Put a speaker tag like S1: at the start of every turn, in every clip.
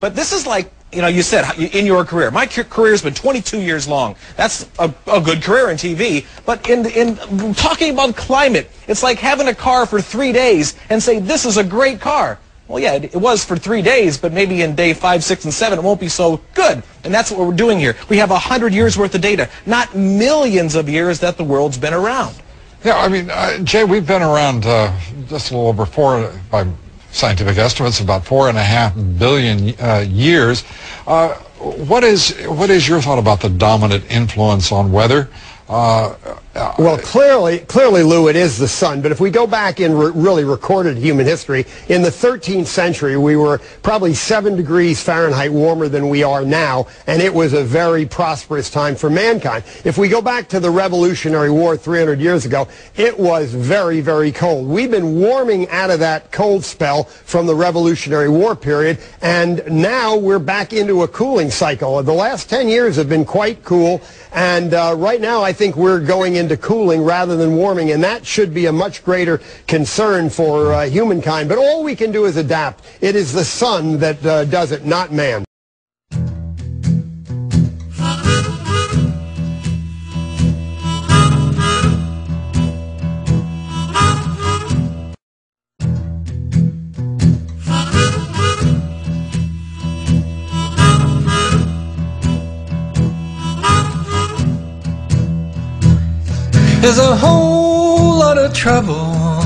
S1: But this is like, you know, you said in your career. My career's been 22 years long. That's a good career in TV. But in talking about climate, it's like having a car for 3 days and say, this is a great car. Well, yeah, it was for 3 days, but maybe in day 5, 6, and 7, it won't be so good. And that's what we're doing here. We have 100 years worth of data, not millions of years that the world's been around.
S2: Yeah, I mean, Jay, we've been around just a little over by scientific estimates, about 4.5 billion years. What is your thought about the dominant influence on weather?
S3: Well, clearly, Lou, it is the sun. But if we go back in really recorded human history, in the 13th century, we were probably 7 degrees Fahrenheit warmer than we are now, and it was a very prosperous time for mankind. If we go back to the Revolutionary War 300 years ago, it was very, very cold. We've been warming out of that cold spell from the Revolutionary War period, and now we're back into a cooling cycle. The last 10 years have been quite cool, and right now I think we're going into cooling rather than warming, and that should be a much greater concern for humankind. But all we can do is adapt. It is the sun that does it, not man.
S4: There's a whole lot of trouble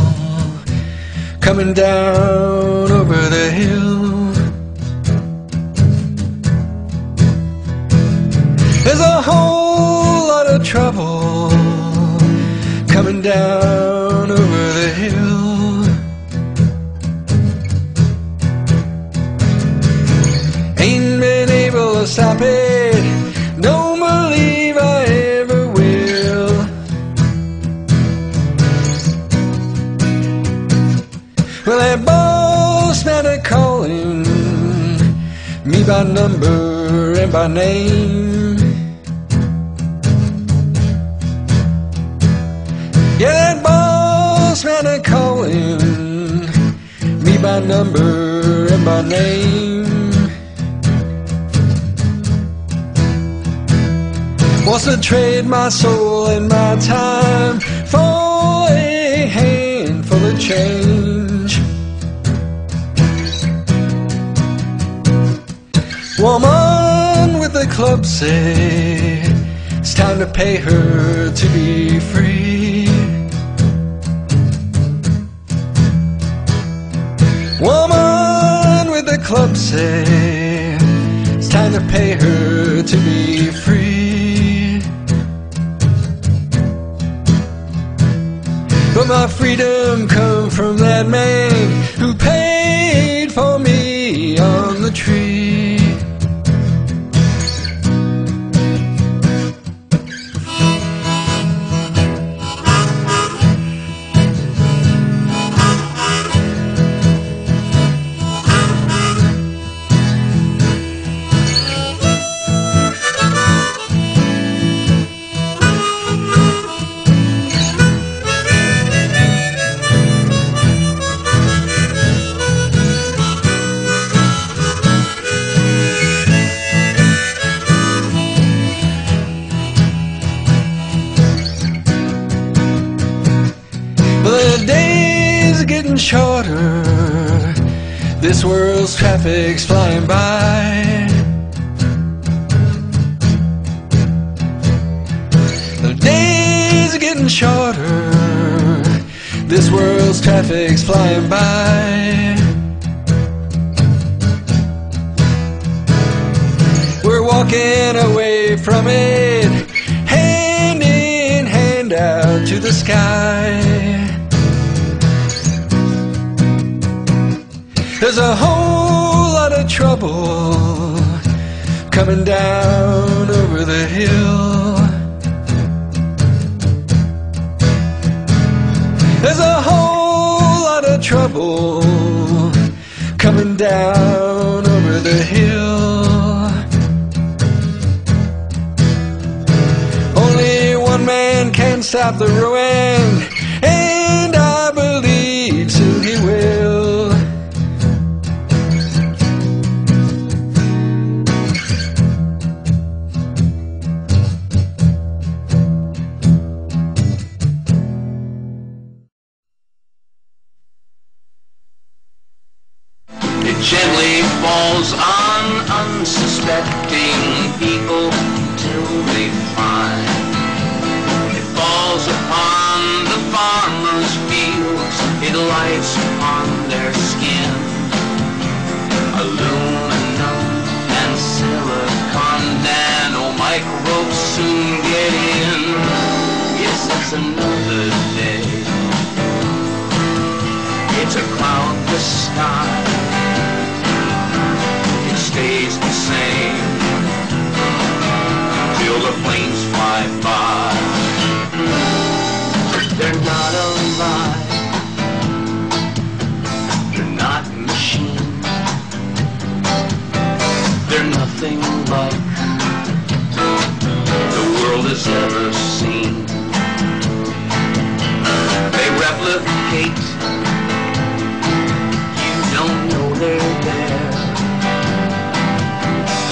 S4: coming down over the hill. There's a whole lot of trouble coming down over the hill. Ain't been able to stop it, don't believe I ever will. Well, that boss man are calling me by number and by name. Yeah, that boss man are calling me by number and by name. Wants to trade my soul and my time for a handful of change. Woman with the club say it's time to pay her to be free. Woman with the club say it's time to pay her to be free. But my freedom come from that man who paid for me on the tree. The days are getting shorter, this world's traffic's flying by. The days are getting shorter, this world's traffic's flying by. We're walking away from it, hand in hand out to the sky. There's a whole lot of trouble coming down over the hill. There's a whole lot of trouble coming down over the hill. Only one man can stop the ruin, and I believe soon he will.
S5: whites on their skin. Aluminum and silicon nanomicrobes soon get in. Yes, it's another day. It's a cloudless sky. It stays the same till the planes fly by. They're not alive. They're not machines. They're nothing like the world has ever seen. They replicate. You don't know they're there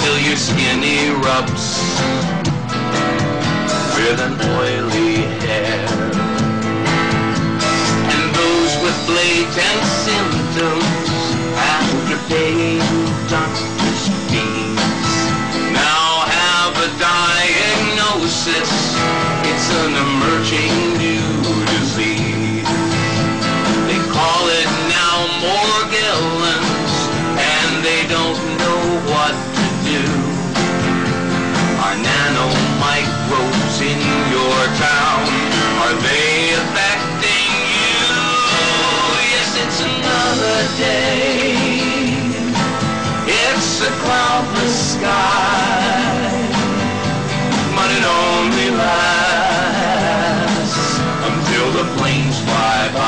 S5: till your skin erupts with an oily hair. And those with blatant symptoms after paying doctor's fees now have a diagnosis. It's an emerging new disease. They call it now Morgellons, and they don't know what to do. Are nanomicrobes in your town? Are they affecting you? Yes, it's another day. It's a cloudless sky, but it only lasts until the planes fly by.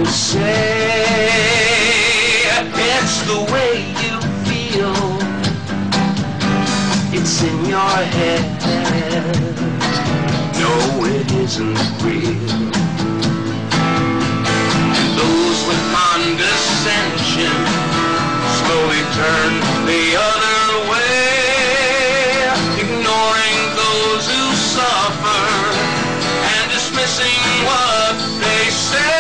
S5: Say it's the way you feel. It's in your head. No, it isn't real. And those with condescension slowly turn the other way, ignoring those who suffer and dismissing what they say.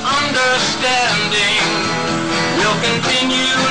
S5: Understanding will continue